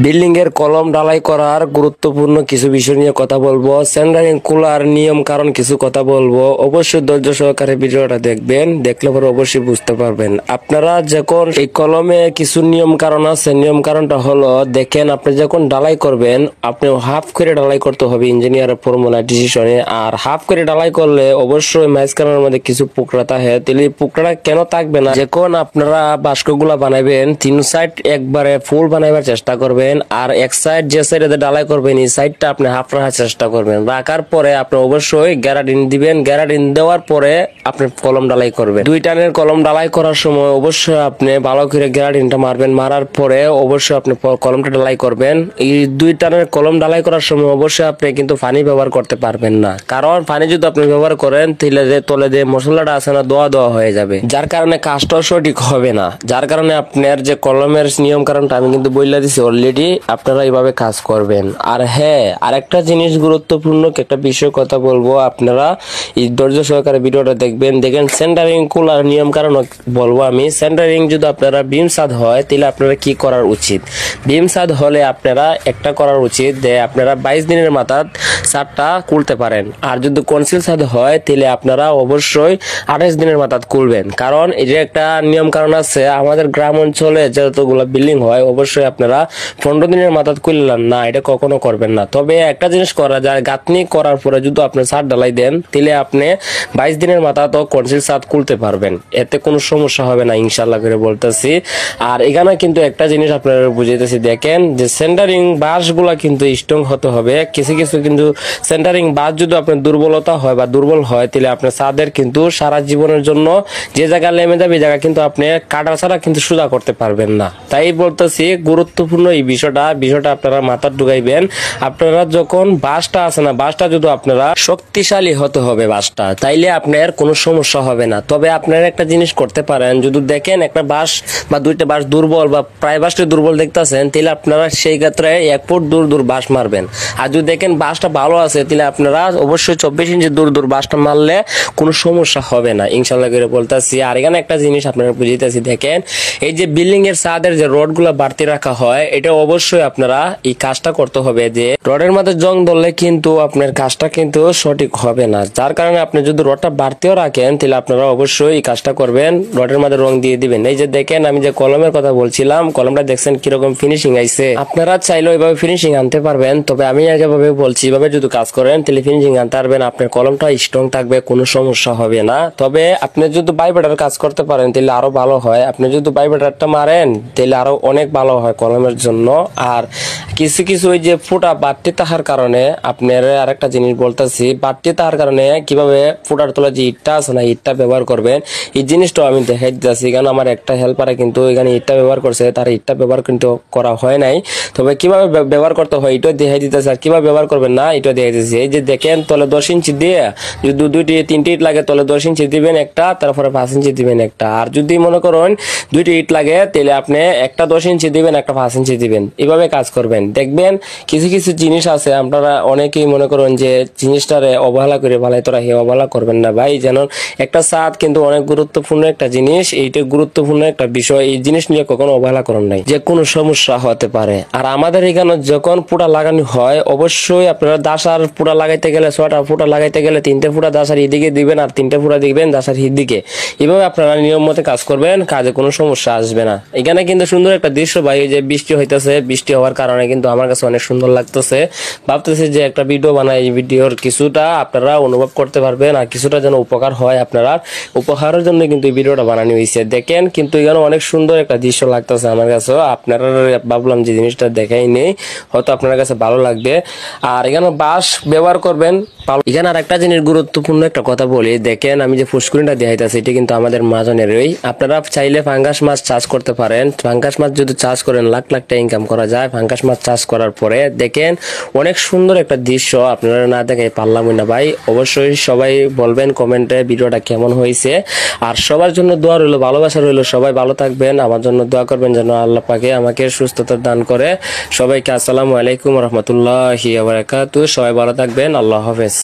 Building এর কলম ঢালাই করার গুরুত্বপূর্ণ কিছু বিষয় নিয়ে কথা বলবো, সেন্টারিং কুলার নিয়ম কারণ কিছু কথা বলবো। অবশ্যই ধৈর্য সহকারে ভিডিওটা দেখবেন, দেখলে পরে অবশ্যই বুঝতে পারবেন। আপনারা যখন এই কলমে কিছু নিয়ম কারণ আছে, নিয়ম কারণটা হলো দেখেন, আপনি যখন ঢালাই করবেন আপনি হাফ করে ঢালাই করতে হবে ইঞ্জিনিয়ারের ফর্মুলা ডিসিশনে। আর হাফ করে ঢালাই করলে অবশ্যই মাঝখানের মধ্যে কিছু পুকরা থাকে। তাহলে পুকরা কেন থাকবে না? যখন আপনারা বাস্কগুলা বানাবেন তিন সাইড একবারে ফুল বানাইবার চেষ্টা করবেন, আর এক সাইড যে সাইডে ঢালাই করবেন এই সাইডটা আপনি হাফ রাখার চেষ্টা করবেন। রাখার পরে আপনি অবশ্যই গ্যারাডিন দিবেন, গ্যারাডিন দেওয়ার পরে আপনি কলম ঢালাই করবেন। দুই টানের কলম ঢালাই করার সময় অবশ্যই আপনি ভালো করে গ্যারাডিনটা মারবেন, মারার পরে অবশ্যই আপনি কলমটা ঢালাই করবেন। এই দুই টানের কলম ঢালাই করার সময় অবশ্যই আপনি কিন্তু পানি ব্যবহার করতে পারবেন না, কারণ পানি যদি আপনি ব্যবহার করেন তাহলে যে তলে যে মশলাটা আছে না দোয়া দোয়া হয়ে যাবে, যার কারণে কাজটা সঠিক হবে না। যার কারণে আপনার যে কলমের নিয়ম কারণটা আমি কিন্তু বইলা দিছি অলরেডি, আপনারা এইভাবে কাজ করবেন। আর হ্যাঁ, আরেকটা জিনিস গুরুত্বপূর্ণ একটা বিষয় কথা বলবো, আপনারা এই ধৈর্য সহকারে ভিডিওটা দেখবেন। দেখেন সেন্টারিং কুলার নিয়ম কারণ বলবো আমি। সেন্টারিং যদি আপনারা বিম সাদ হয় তাহলে আপনারা কি করার উচিত? বিম সাদ হলে আপনারা একটা করার উচিত যে আপনারা 22 দিনের মাথায় সাদটা খুলতে পারেন। আর যদি কনসিল সাদ হয় তাহলে আপনারা অবশ্যই 28 দিনের মাথায় খুলবেন, কারণ এই যে একটা নিয়ম কারণ আছে আমাদের গ্রাম অঞ্চলে যতগুলো বিল্ডিং হয় অবশ্যই আপনারা 15 দিনের মাথায় খুললেন না, এটা কখনো করবেন না। তবে একটা জিনিস করা যায়, গাঁথনি করার পরে যদি আপনি ছাদ ঢালাই দেন তাহলে আপনি 22 দিনের মাথা তো কনসিল ছাদ খুলতে পারবেন, এতে কোনো সমস্যা হবে না ইনশাল্লাহ করে বলতেছি। আর এখানে কিন্তু একটা জিনিস আপনারা বুঝাইতেছি, দেখেন যে সেন্টারিং বাঁশগুলা কিন্তু স্ট্রং হতে হবে। কিছু কিছু কিন্তু সেন্টারিং বাঁশ যদি আপনার দুর্বলতা হয় বা দুর্বল হয় তাহলে আপনার ছাদের কিন্তু সারা জীবনের জন্য যে জায়গা লেমে যাবে এই জায়গা কিন্তু আপনি কাটা ছাড়া কিন্তু সোজা করতে পারবেন না। তাই বলতেছি গুরুত্বপূর্ণ এই বিষয়টা আপনারা মাথায় ঢুকাইবেন। আপনারা যখন বাঁশটা আছে না, বাঁশটা যদি আপনারা শক্তিশালী হতে হবে বাঁশটা, তাইলে আপনার কোনো সমস্যা হবে না। তবে আপনারা একটা জিনিস করতে পারেন, যদি দেখেন একটা বাঁশ বা দুইটা বাঁশ দুর্বল বা প্রায় বাঁশটা দুর্বল দেখতেছেন তাহলে আপনারা সেই ক্ষেত্রে 1 ফুট দূর দূর বাঁশ মারবেন। আর যদি দেখেন বাঁশটা ভালো আছে তাহলে আপনারা অবশ্যই 24 ইঞ্চি দূর দূর বাঁশটা মারলে কোনো সমস্যা হবে না ইনশাল্লাহ করে বলতেছি। আর এখানে একটা জিনিস আপনারা বুঝাইতেছি, দেখেন এই যে বিল্ডিং এর ছাদের যে রড গুলা বাড়তি রাখা হয় এটা অবশ্যই আপনারা এই কাজটা করতে হবে, যে রডের মধ্যে জং ধরলে কিন্তু আপনার কাজটা কিন্তু সঠিক হবে না। যার কারণে আপনি যদি রডটা বাড়তিও রাখেন তাহলে আপনারা অবশ্যই এই কাজটা করবেন, রডের মধ্যে রং দিয়ে দিবেন। এই যে দেখেন আমি যে কলমের কথা বলছিলাম, কলমটা দেখছেন কিরকম ফিনিশিং আইছে। আপনারা চাইলেও এইভাবে ফিনিশিং আনতে পারবেন, তবে আমি যেভাবে বলছি এইভাবে যদি কাজ করেন তাহলে ফিনিশিং আনতে পারবেন, আপনার কলমটা স্ট্রং থাকবে, কোনো সমস্যা হবে না। তবে আপনি যদি বাইবেটার কাজ করতে পারেন তাহলে আরো ভালো হয়। আপনি যদি বাইবেটারটা মারেন তাহলে আরো অনেক ভালো হয় কলমের জন্য। আর কিছু কিছু ওই যে ফুটা বাড়তি থাকার কারণে আপনার আরেকটা জিনিস বলতেছি, বাড়তি থাকার কারণে কিভাবে ফুটার তোলা যে ইটটা আছে না ইটটা ব্যবহার করবেন এই জিনিসটাও আমি দেখাই দিতেছি। কারণ আমার একটা হেল্পারে কিন্তু এখানে ইটটা ব্যবহার করছে, তার ইটটা ব্যবহার কিন্তু করা হয় নাই। তবে কিভাবে ব্যবহার করতে হয় এটাও দেখাই দিতেছে, আর কিভাবে ব্যবহার করবেন না এটাও দেখাই দিতেছি। এই যে দেখেন তলে 10 ইঞ্চি দিয়ে যদি 2টি 3টি ইট লাগে তলে 10 ইঞ্চি দিবেন একটা, তারপরে 5 ইঞ্চি দিবেন একটা। আর যদি মনে করেন 2টি ইট লাগে তাহলে আপনি একটা 10 ইঞ্চি দিবেন একটা 5 ইঞ্চি দিবেন, এভাবে কাজ করবেন। দেখবেন কিছু কিছু জিনিস আছে আপনারা অনেকেই মনে করেন যে জিনিসটারে অবহেলা করে ভালাই, তোরা হে অবহেলা করবেন না ভাই। যেন একটা ছাদ কিন্তু অনেক গুরুত্বপূর্ণ একটা জিনিস, এইটা গুরুত্বপূর্ণ একটা বিষয়, এই জিনিস নিয়ে কখনো অবহেলা করেন নাই, যে কোনো সমস্যা হতে পারে। আর আমাদের এখানে যখন পুরা লাগানো হয় অবশ্যই আপনারা দাসার পুরা লাগাইতে গেলে 6টা ফুটা লাগাইতে গেলে 3টে ফুটা দাসার এদিকে দিবেন আর 3টে ফুটা দিবেন দাসার এদিকে। এভাবে আপনারা নিয়ম মতে কাজ করবেন, কাজে কোনো সমস্যা আসবে না। এখানে কিন্তু সুন্দর একটা দৃশ্য ভাই, যে বৃষ্টি হইতেছে, বৃষ্টি হওয়ার কারণে কিন্তু আমার কাছে অনেক সুন্দর লাগতেছে। ভাবতেছি যে একটা ভিডিও বানাই, এই ভিডিওর কিছুটা আপনারা অনুভব করতে পারবেন আর কিছুটা যেন উপকার হয় আপনারা, উপকারের জন্য কিন্তু এই ভিডিওটা বানানো হয়েছে। দেখেন কিন্তু এখানে অনেক সুন্দর একটা দৃশ্য লাগতেছে আমার কাছে। আপনারা ভাবলাম যে জিনিসটা দেখাই নেই, হয়তো আপনার কাছে ভালো লাগবে। আর এখানে বাঁশ ব্যবহার করবেন। এখানে আর একটা জিনিস গুরুত্বপূর্ণ একটা কথা বলি, দেখেন আমি যে ফুসকুনিটা দেখাইতেছি এটা কিন্তু আমাদের মাজনেরই। আপনারা চাইলে ফাঙ্গাস মাছ চাষ করতে পারেন। ফাঙ্গাস মাছ যদি চাষ করেন লাখ লাখ টাকা ইনকাম করা যায়। ফাঙ্গাস মাছ চাষ করার পরে দেখেন অনেক সুন্দর একটা দৃশ্য, আপনারা না দেখে পারলাম না ভাই। অবশ্যই সবাই বলবেন কমেন্টে ভিডিওটা কেমন হয়েছে। আর সবার জন্য দোয়া রইলো, ভালোবাসা রইলো, সবাই ভালো থাকবেন, আমার জন্য দোয়া করবেন যেন আল্লাহ পাকে আমাকে সুস্থতা দান করে। সবাইকে আসসালামু আলাইকুম রহমতুল্লাহি ওয়া বারাকাতুহু। সবাই ভালো থাকবেন, আল্লাহ হাফেজ।